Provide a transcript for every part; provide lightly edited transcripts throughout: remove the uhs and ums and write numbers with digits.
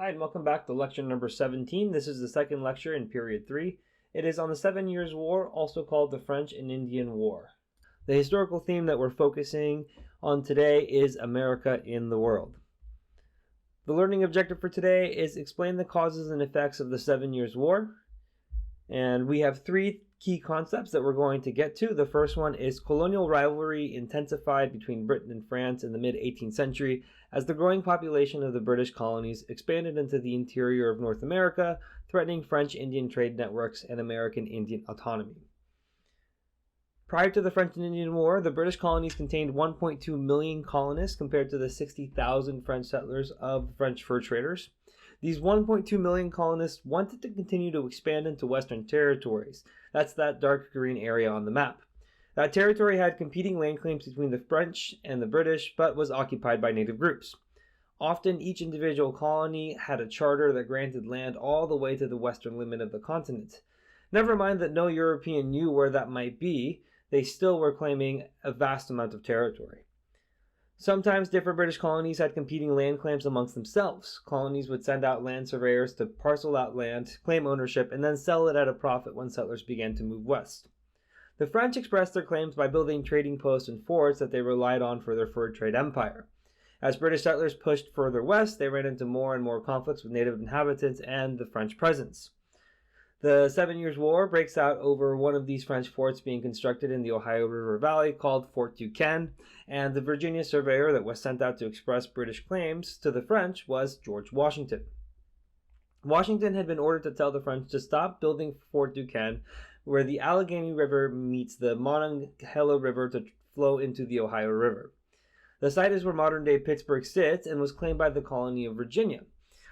Hi, and welcome back to lecture number 17. This is the second lecture in period 3. It is on the 7 Years' War, also called the French and Indian War. The historical theme that we're focusing on today is America in the world. The learning objective for today is explain the causes and effects of the 7 Years' War. And we have three key concepts that we're going to get to. The first one is colonial rivalry intensified between Britain and France in the mid-18th century as the growing population of the British colonies expanded into the interior of North America, threatening French-Indian trade networks and American Indian autonomy. Prior to the French and Indian War, the British colonies contained 1.2 million colonists compared to the 60,000 French settlers of French fur traders. These 1.2 million colonists wanted to continue to expand into Western territories. That's that dark green area on the map. That territory had competing land claims between the French and the British, but was occupied by native groups. Often, each individual colony had a charter that granted land all the way to the western limit of the continent. Never mind that no European knew where that might be, they still were claiming a vast amount of territory. Sometimes different British colonies had competing land claims amongst themselves. Colonies would send out land surveyors to parcel out land, claim ownership, and then sell it at a profit when settlers began to move west. The French expressed their claims by building trading posts and forts that they relied on for their fur trade empire. As British settlers pushed further west, they ran into more and more conflicts with native inhabitants and the French presence. The 7 Years' War breaks out over one of these French forts being constructed in the Ohio River Valley called Fort Duquesne, and the Virginia surveyor that was sent out to express British claims to the French was George Washington. Washington had been ordered to tell the French to stop building Fort Duquesne, where the Allegheny River meets the Monongahela River to flow into the Ohio River. The site is where modern-day Pittsburgh sits and was claimed by the colony of Virginia.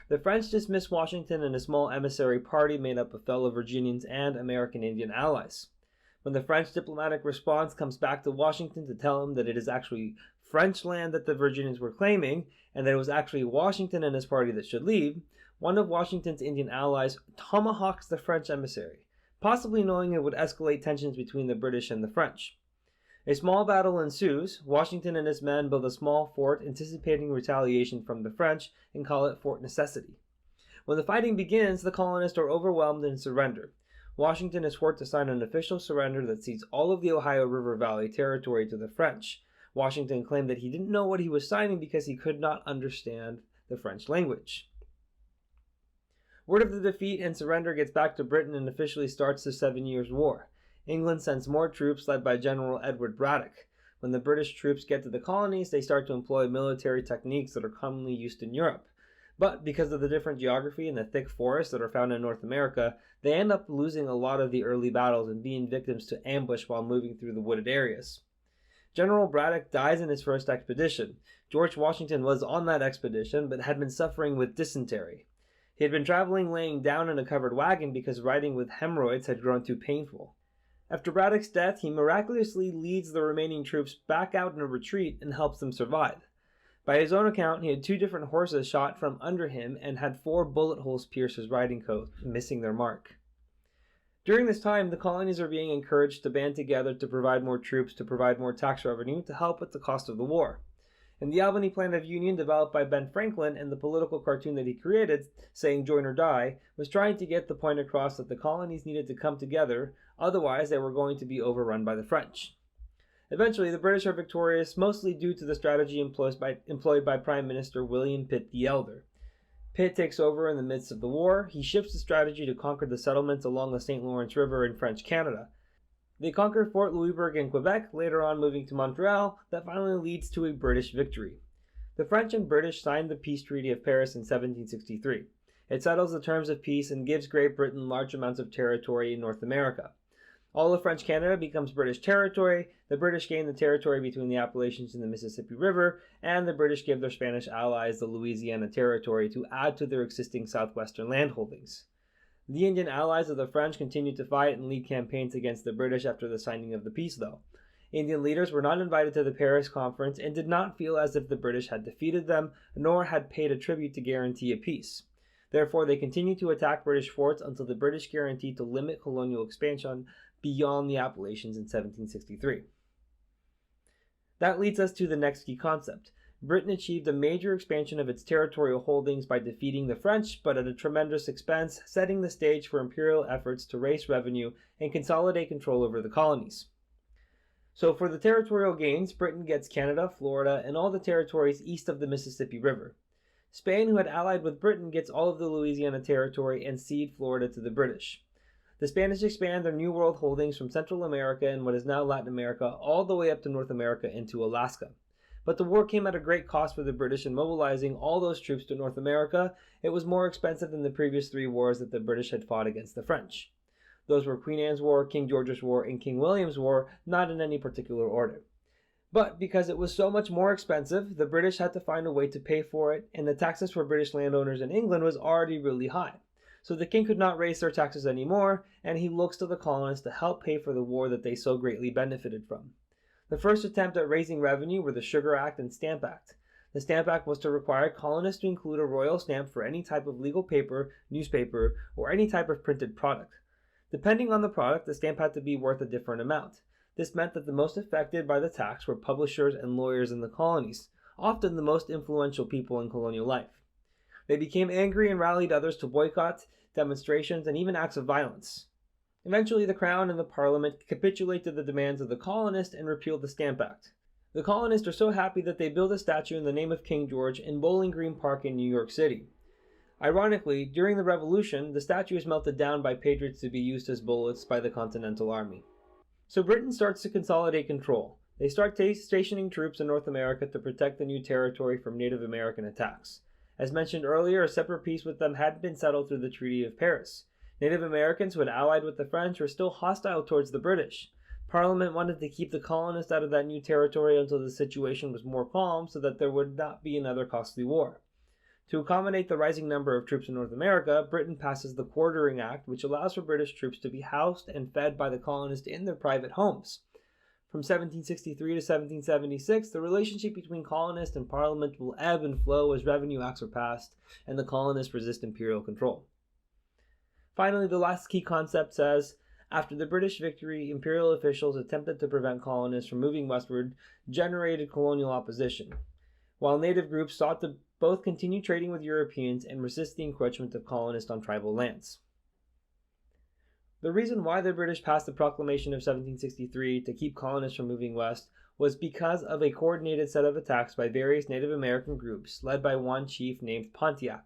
The French dismissed Washington and a small emissary party made up of fellow Virginians and American Indian allies. When the French diplomatic response comes back to Washington to tell him that it is actually French land that the Virginians were claiming, and that it was actually Washington and his party that should leave, one of Washington's Indian allies tomahawks the French emissary, possibly knowing it would escalate tensions between the British and the French. A small battle ensues. Washington and his men build a small fort anticipating retaliation from the French and call it Fort Necessity. When the fighting begins, the colonists are overwhelmed and surrender. Washington is forced to sign an official surrender that cedes all of the Ohio River Valley territory to the French. Washington claimed that he didn't know what he was signing because he could not understand the French language. Word of the defeat and surrender gets back to Britain and officially starts the 7 Years' War. England sends more troops led by General Edward Braddock. When the British troops get to the colonies, they start to employ military techniques that are commonly used in Europe. But because of the different geography and the thick forests that are found in North America, they end up losing a lot of the early battles and being victims to ambush while moving through the wooded areas. General Braddock dies in his first expedition. George Washington was on that expedition, but had been suffering with dysentery. He had been traveling laying down in a covered wagon because riding with hemorrhoids had grown too painful. After Braddock's death, he miraculously leads the remaining troops back out in a retreat and helps them survive. By his own account, he had 2 different horses shot from under him and had 4 bullet holes pierce his riding coat, missing their mark. During this time, the colonies are being encouraged to band together to provide more troops to provide more tax revenue to help with the cost of the war. In the Albany Plan of Union developed by Ben Franklin and the political cartoon that he created, saying "Join or Die," was trying to get the point across that the colonies needed to come together, otherwise they were going to be overrun by the French. Eventually, the British are victorious, mostly due to the strategy employed by Prime Minister William Pitt the Elder. Pitt takes over in the midst of the war. He shifts the strategy to conquer the settlements along the St. Lawrence River in French Canada. They conquer Fort Louisbourg in Quebec, later on moving to Montreal, that finally leads to a British victory. The French and British signed the Peace Treaty of Paris in 1763. It settles the terms of peace and gives Great Britain large amounts of territory in North America. All of French Canada becomes British territory, the British gain the territory between the Appalachians and the Mississippi River, and the British give their Spanish allies the Louisiana Territory to add to their existing southwestern landholdings. The Indian allies of the French continued to fight and lead campaigns against the British after the signing of the peace, though. Indian leaders were not invited to the Paris Conference and did not feel as if the British had defeated them, nor had paid a tribute to guarantee a peace. Therefore, they continued to attack British forts until the British guaranteed to limit colonial expansion beyond the Appalachians in 1763. That leads us to the next key concept. Britain achieved a major expansion of its territorial holdings by defeating the French, but at a tremendous expense, setting the stage for imperial efforts to raise revenue and consolidate control over the colonies. So for the territorial gains, Britain gets Canada, Florida, and all the territories east of the Mississippi River. Spain, who had allied with Britain, gets all of the Louisiana Territory and cede Florida to the British. The Spanish expand their New World holdings from Central America and what is now Latin America all the way up to North America into Alaska. But the war came at a great cost for the British, in mobilizing all those troops to North America. It was more expensive than the previous 3 wars that the British had fought against the French. Those were Queen Anne's War, King George's War, and King William's War, not in any particular order. But because it was so much more expensive, the British had to find a way to pay for it, and the taxes for British landowners in England was already really high. So the king could not raise their taxes anymore, and he looks to the colonists to help pay for the war that they so greatly benefited from. The first attempt at raising revenue were the Sugar Act and Stamp Act. The Stamp Act was to require colonists to include a royal stamp for any type of legal paper, newspaper, or any type of printed product. Depending on the product, the stamp had to be worth a different amount. This meant that the most affected by the tax were publishers and lawyers in the colonies, often the most influential people in colonial life. They became angry and rallied others to boycott, demonstrations, and even acts of violence. Eventually, the Crown and the Parliament capitulated to the demands of the colonists and repealed the Stamp Act. The colonists are so happy that they build a statue in the name of King George in Bowling Green Park in New York City. Ironically, during the Revolution, the statue is melted down by patriots to be used as bullets by the Continental Army. So Britain starts to consolidate control. They start stationing troops in North America to protect the new territory from Native American attacks. As mentioned earlier, a separate peace with them had been settled through the Treaty of Paris. Native Americans who had allied with the French were still hostile towards the British. Parliament wanted to keep the colonists out of that new territory until the situation was more calm so that there would not be another costly war. To accommodate the rising number of troops in North America, Britain passes the Quartering Act, which allows for British troops to be housed and fed by the colonists in their private homes. From 1763 to 1776, the relationship between colonists and Parliament will ebb and flow as revenue acts are passed and the colonists resist imperial control. Finally, the last key concept says, after the British victory, imperial officials attempted to prevent colonists from moving westward, generated colonial opposition, while native groups sought to both continue trading with Europeans and resist the encroachment of colonists on tribal lands. The reason why the British passed the Proclamation of 1763 to keep colonists from moving west was because of a coordinated set of attacks by various Native American groups led by one chief named Pontiac.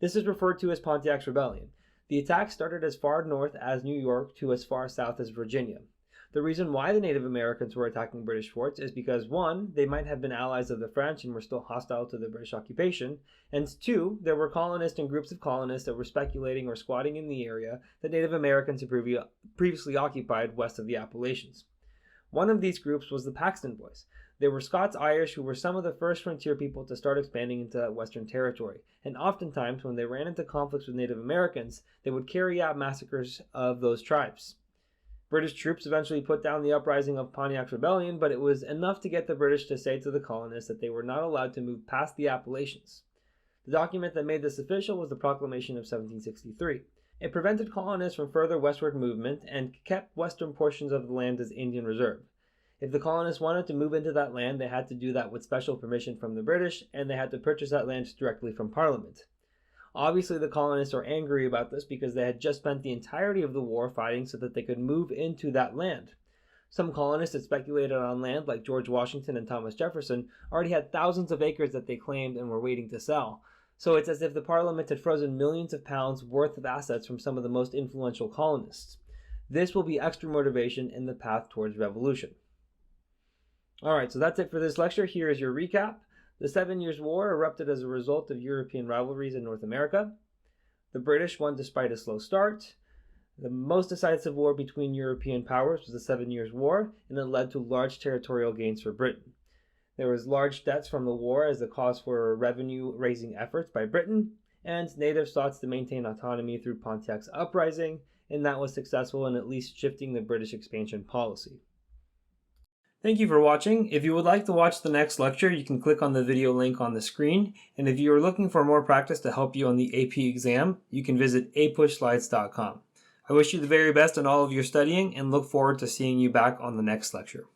This is referred to as Pontiac's Rebellion. The attack started as far north as New York to as far south as Virginia. The reason why the Native Americans were attacking British forts is because 1, they might have been allies of the French and were still hostile to the British occupation, and 2, there were colonists and groups of colonists that were speculating or squatting in the area that Native Americans had previously occupied west of the Appalachians. One of these groups was the Paxton Boys. They were Scots-Irish who were some of the first frontier people to start expanding into that western territory, and oftentimes when they ran into conflicts with Native Americans, they would carry out massacres of those tribes. British troops eventually put down the uprising of Pontiac's Rebellion, but it was enough to get the British to say to the colonists that they were not allowed to move past the Appalachians. The document that made this official was the Proclamation of 1763. It prevented colonists from further westward movement and kept western portions of the land as Indian Reserve. If the colonists wanted to move into that land, they had to do that with special permission from the British, and they had to purchase that land directly from Parliament. Obviously, the colonists are angry about this because they had just spent the entirety of the war fighting so that they could move into that land. Some colonists that speculated on land, like George Washington and Thomas Jefferson, already had thousands of acres that they claimed and were waiting to sell. So it's as if the Parliament had frozen millions of pounds worth of assets from some of the most influential colonists. This will be extra motivation in the path towards revolution. Alright, so that's it for this lecture. Here is your recap. The 7 Years' War erupted as a result of European rivalries in North America. The British won despite a slow start. The most decisive war between European powers was the 7 Years' War, and it led to large territorial gains for Britain. There was large debts from the war as the cause for revenue-raising efforts by Britain, and natives sought to maintain autonomy through Pontiac's uprising, and that was successful in at least shifting the British expansion policy. Thank you for watching. If you would like to watch the next lecture, you can click on the video link on the screen. And if you are looking for more practice to help you on the AP exam, you can visit APUSHslides.com. I wish you the very best in all of your studying and look forward to seeing you back on the next lecture.